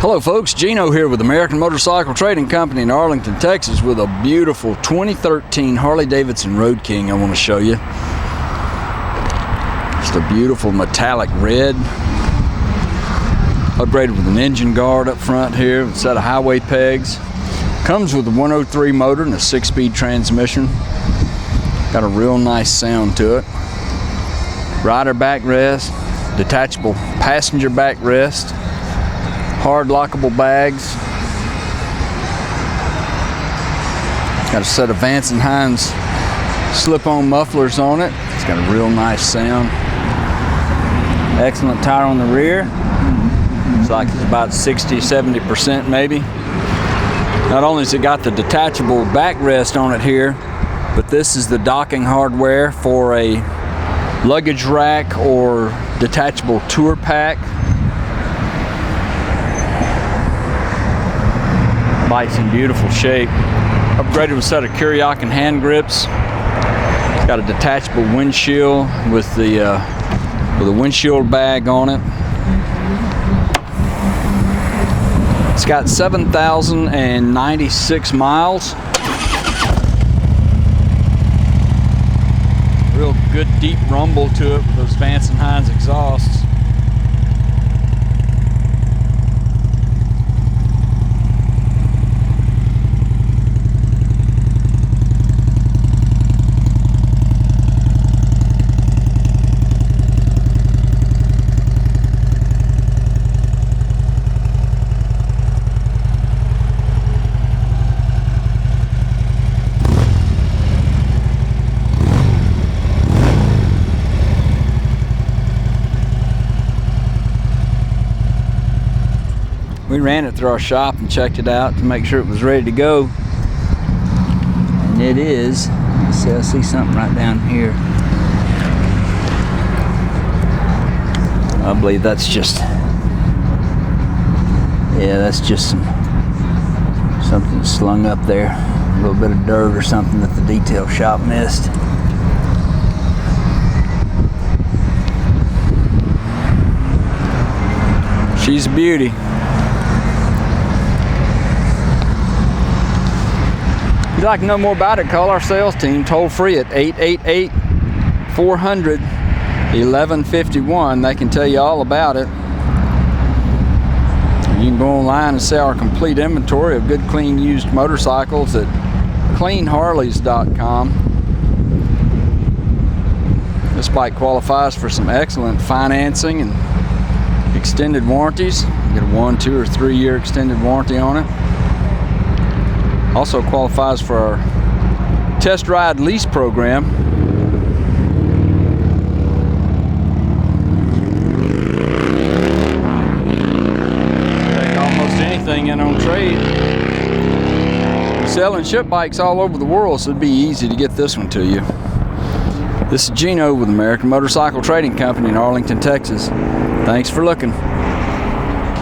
Hello folks, Gino here with American Motorcycle Trading Company in Arlington, Texas with a beautiful 2013 Harley Davidson Road King I want to show you. Just a beautiful metallic red. Upgraded with an engine guard up front here with a set of highway pegs. Comes with a 103 motor and a 6-speed transmission. Got a real nice sound to it. Rider backrest, detachable passenger backrest, hard lockable bags. Got a set of Vance & Hines slip-on mufflers on it. It's got a real nice sound. Excellent tire on the rear. Looks like it's about 60-70% maybe. Not only has it got the detachable backrest on it here, but this is the docking hardware for a luggage rack or detachable tour pack. Bike's in beautiful shape. Upgraded with a set of Kuriakin hand grips. It's got a detachable windshield with a windshield bag on it. It's got 7,096 miles. Real good deep rumble to it with those Vance & Hines exhausts. We ran it through our shop and checked it out to make sure it was ready to go. And it is. Let's see, I see something right down here. I believe that's just, yeah, that's just something slung up there. A little bit of dirt or something that the detail shop missed. She's a beauty. If you'd like to know more about it, call our sales team toll free at 888-400-1151. They can tell you all about it. You can go online and see our complete inventory of good, clean, used motorcycles at cleanharleys.com. This bike qualifies for some excellent financing and extended warranties. You get a 1, 2, or 3 year extended warranty on it. Also qualifies for our test ride lease program. Take almost anything in on trade. We sell and ship bikes all over the world, so it'd be easy to get this one to you. This is Gino with American Motorcycle Trading Company in Arlington, Texas. Thanks for looking.